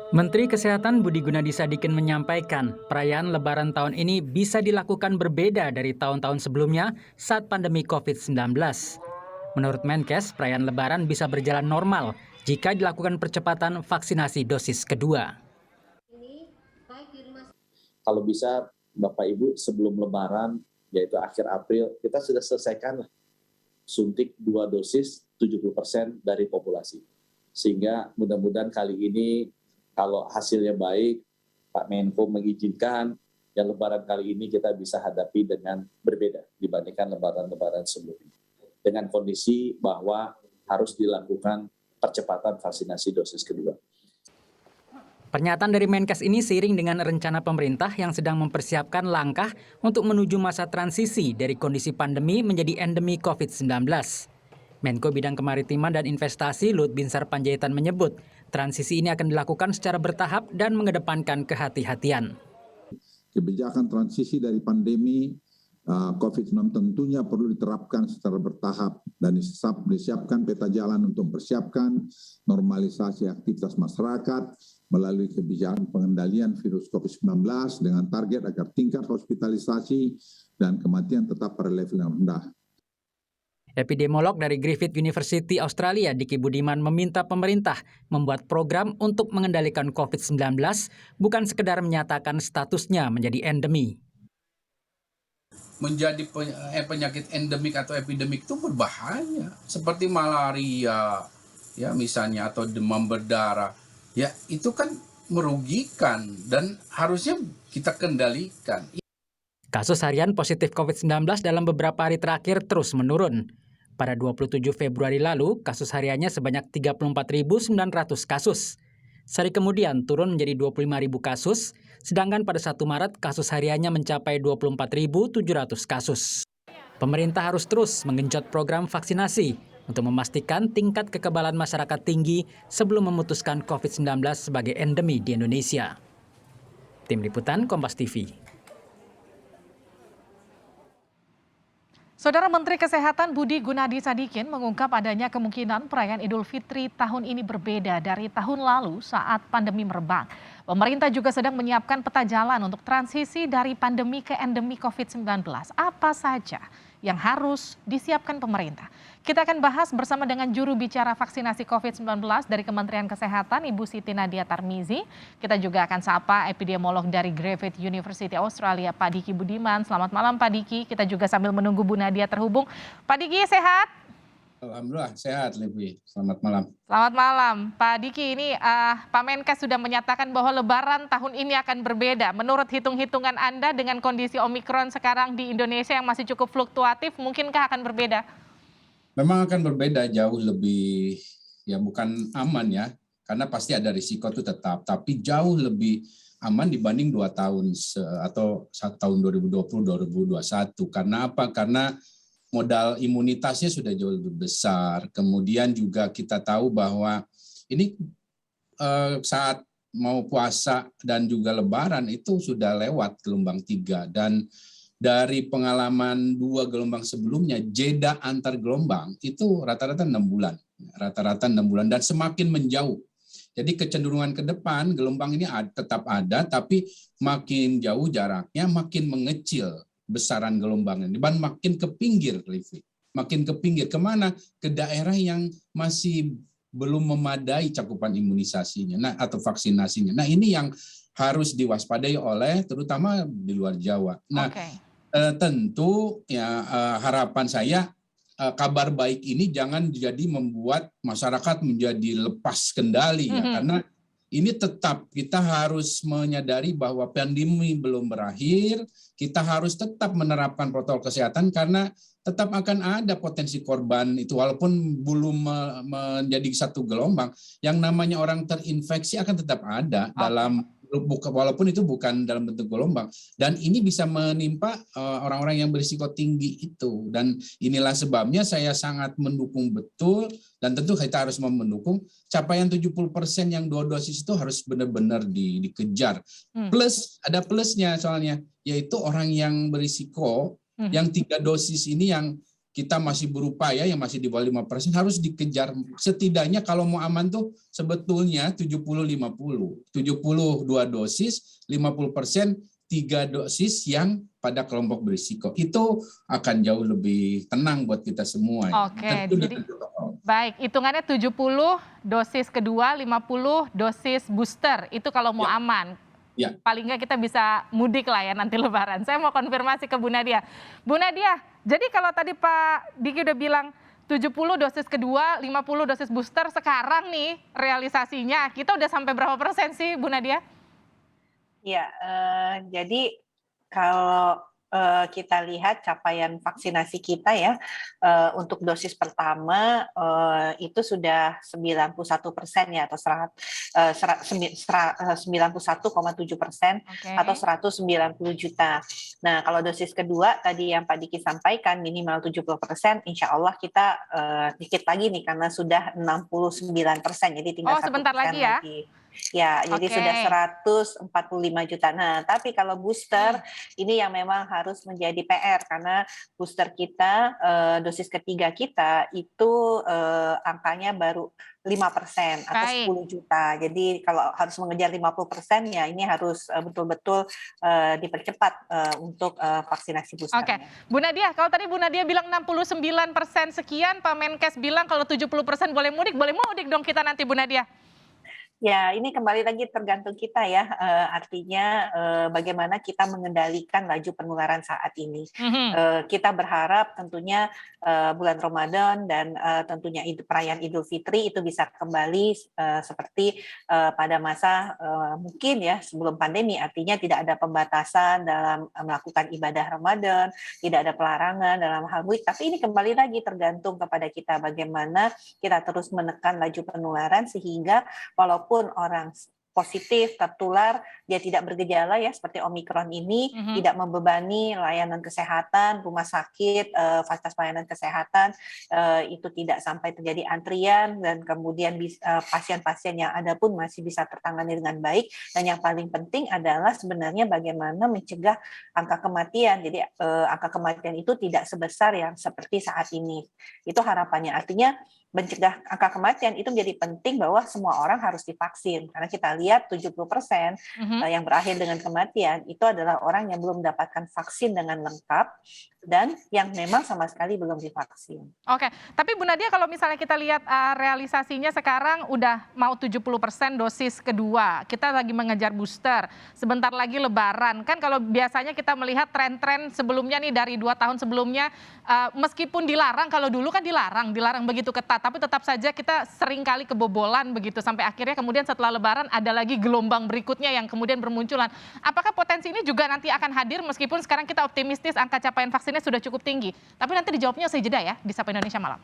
Menteri Kesehatan Budi Gunadi Sadikin menyampaikan, perayaan Lebaran tahun ini bisa dilakukan berbeda dari tahun-tahun sebelumnya saat pandemi COVID-19. Menurut Menkes, perayaan Lebaran bisa berjalan normal jika dilakukan percepatan vaksinasi dosis kedua. Kalau bisa Bapak Ibu sebelum Lebaran, yaitu akhir April, kita sudah selesaikan suntik 2 dosis 70% dari populasi. Sehingga mudah-mudahan kali ini kalau hasilnya baik, Pak Menko mengizinkan, ya Lebaran kali ini kita bisa hadapi dengan berbeda dibandingkan Lebaran-Lebaran sebelumnya. Dengan kondisi bahwa harus dilakukan percepatan vaksinasi dosis kedua. Pernyataan dari Menkes ini seiring dengan rencana pemerintah yang sedang mempersiapkan langkah untuk menuju masa transisi dari kondisi pandemi menjadi endemi COVID-19. Menko Bidang Kemaritiman dan Investasi Luhut Binsar Panjaitan menyebut, transisi ini akan dilakukan secara bertahap dan mengedepankan kehati-hatian. Kebijakan transisi dari pandemi COVID-19 tentunya perlu diterapkan secara bertahap dan disiapkan peta jalan untuk mempersiapkan normalisasi aktivitas masyarakat melalui kebijakan pengendalian virus COVID-19 dengan target agar tingkat hospitalisasi dan kematian tetap pada level yang rendah. Epidemiolog dari Griffith University Australia, Diki Budiman, meminta pemerintah membuat program untuk mengendalikan COVID-19, bukan sekedar menyatakan statusnya menjadi endemi. Menjadi penyakit endemik atau epidemik itu berbahaya, seperti malaria, ya misalnya, atau demam berdarah. Ya, itu kan merugikan dan harusnya kita kendalikan. Kasus harian positif COVID-19 dalam beberapa hari terakhir terus menurun. Pada 27 Februari lalu, kasus hariannya sebanyak 34.900 kasus. Sehari kemudian turun menjadi 25.000 kasus, sedangkan pada 1 Maret kasus hariannya mencapai 24.700 kasus. Pemerintah harus terus menggenjot program vaksinasi untuk memastikan tingkat kekebalan masyarakat tinggi sebelum memutuskan COVID-19 sebagai endemi di Indonesia. Tim Liputan Kompas TV. Saudara Menteri Kesehatan Budi Gunadi Sadikin mengungkap adanya kemungkinan perayaan Idul Fitri tahun ini berbeda dari tahun lalu saat pandemi merebak. Pemerintah juga sedang menyiapkan peta jalan untuk transisi dari pandemi ke endemi COVID-19. Apa saja yang harus disiapkan pemerintah? Kita akan bahas bersama dengan juru bicara vaksinasi COVID-19 dari Kementerian Kesehatan, Ibu Siti Nadia Tarmizi. Kita juga akan sapa epidemiolog dari Griffith University Australia, Pak Diki Budiman. Selamat malam Pak Diki, kita juga sambil menunggu Bu Nadia terhubung. Pak Diki sehat? Alhamdulillah sehat, Levi. Selamat malam. Selamat malam, Pak Diki. Ini Pak Menkes sudah menyatakan bahwa Lebaran tahun ini akan berbeda. Menurut hitung-hitungan Anda dengan kondisi Omikron sekarang di Indonesia yang masih cukup fluktuatif, mungkinkah akan berbeda? Memang akan berbeda, jauh lebih, ya bukan aman ya, karena pasti ada risiko itu tetap, tapi jauh lebih aman dibanding 2 tahun atau tahun 2020-2021. Karena apa? Karena modal imunitasnya sudah jauh lebih besar. Kemudian juga kita tahu bahwa ini saat mau puasa dan juga Lebaran itu sudah lewat gelombang 3, dan dari pengalaman 2 gelombang sebelumnya, jeda antar gelombang itu rata-rata 6 bulan. Rata-rata 6 bulan dan semakin menjauh. Jadi kecenderungan ke depan gelombang ini tetap ada, tapi makin jauh jaraknya, makin mengecil besaran gelombangnya. Dan makin ke pinggir, Livi. Makin ke pinggir. Kemana? Ke daerah yang masih belum memadai cakupan imunisasinya atau vaksinasinya. Nah, ini yang harus diwaspadai oleh terutama di luar Jawa. Nah, tentu ya harapan saya kabar baik ini jangan jadi membuat masyarakat menjadi lepas kendali ya, karena ini tetap kita harus menyadari bahwa pandemi belum berakhir, kita harus tetap menerapkan protokol kesehatan karena tetap akan ada potensi korban itu walaupun belum menjadi satu gelombang, yang namanya orang terinfeksi akan tetap ada dalam walaupun itu bukan dalam bentuk gelombang, dan ini bisa menimpa orang-orang yang berisiko tinggi itu. Dan inilah sebabnya saya sangat mendukung betul, dan tentu kita harus mendukung capaian 70% yang 2 dosis itu harus benar-benar dikejar. Plus ada plusnya soalnya, yaitu orang yang berisiko yang 3 dosis ini yang kita masih berupaya yang masih di bawah 5% harus dikejar. Setidaknya kalau mau aman tuh sebetulnya 70-50. 72 dosis, 50% 3 dosis yang pada kelompok berisiko. Itu akan jauh lebih tenang buat kita semua. Oke, Tentu jadi dengan protokol. baik, hitungannya 70 dosis kedua, 50 dosis booster. Itu kalau mau Ya. aman. Ya. Paling nggak kita bisa mudik lah ya nanti Lebaran. Saya mau konfirmasi ke Bu Nadia. Bu Nadia, jadi kalau tadi Pak Diki udah bilang 70 dosis kedua, 50 dosis booster, sekarang nih realisasinya kita udah sampai berapa persen sih Bu Nadia? Ya, jadi kalau kita lihat capaian vaksinasi kita ya, untuk dosis pertama itu sudah 91% ya, atau 91,7% Oke. atau 190 juta. Nah, kalau dosis kedua tadi yang Pak Diki sampaikan minimal 70%, insya Allah kita dikit lagi nih karena sudah 69%, jadi tinggal 1% sebentar lagi ya? Ya, jadi Oke. sudah 145 juta. Nah, tapi kalau booster ini yang memang harus menjadi PR karena booster kita dosis ketiga kita itu angkanya baru 5% atau Baik. 10 juta. Jadi kalau harus mengejar 50% ya ini harus betul-betul dipercepat untuk vaksinasi boosternya. Oke, Bu Nadia, kalau tadi Bu Nadia bilang 69% sekian, Pak Menkes bilang kalau 70% boleh mudik dong kita nanti Bu Nadia. Ya, ini kembali lagi tergantung kita ya, artinya bagaimana kita mengendalikan laju penularan saat ini. Kita berharap tentunya bulan Ramadan dan tentunya perayaan Idul Fitri itu bisa kembali seperti pada masa mungkin ya sebelum pandemi, artinya tidak ada pembatasan dalam melakukan ibadah Ramadan, tidak ada pelarangan dalam hal mudik, tapi ini kembali lagi tergantung kepada kita bagaimana kita terus menekan laju penularan sehingga walaupun orang positif tertular dia tidak bergejala ya seperti Omikron ini tidak membebani layanan kesehatan, rumah sakit, fasilitas pelayanan kesehatan itu tidak sampai terjadi antrian dan kemudian pasien-pasien yang ada pun masih bisa tertangani dengan baik, dan yang paling penting adalah sebenarnya bagaimana mencegah angka kematian. Jadi angka kematian itu tidak sebesar yang seperti saat ini. Itu harapannya. Artinya mencegah angka kematian itu menjadi penting bahwa semua orang harus divaksin karena kita lihat 70% yang berakhir dengan kematian itu adalah orang yang belum mendapatkan vaksin dengan lengkap dan yang memang sama sekali belum divaksin. Oke, tapi Bu Nadia kalau misalnya kita lihat realisasinya sekarang udah mau 70% dosis kedua, kita lagi mengejar booster, sebentar lagi Lebaran. Kan kalau biasanya kita melihat tren-tren sebelumnya nih dari 2 tahun sebelumnya, meskipun dilarang, kalau dulu kan dilarang begitu ketat, tapi tetap saja kita sering kali kebobolan begitu, sampai akhirnya kemudian setelah Lebaran ada lagi gelombang berikutnya yang kemudian bermunculan. Apakah potensi ini juga nanti akan hadir meskipun sekarang kita optimistis angka capaian vaksinnya sudah cukup tinggi? Tapi nanti dijawabnya usai jeda ya di Sapa Indonesia Malam.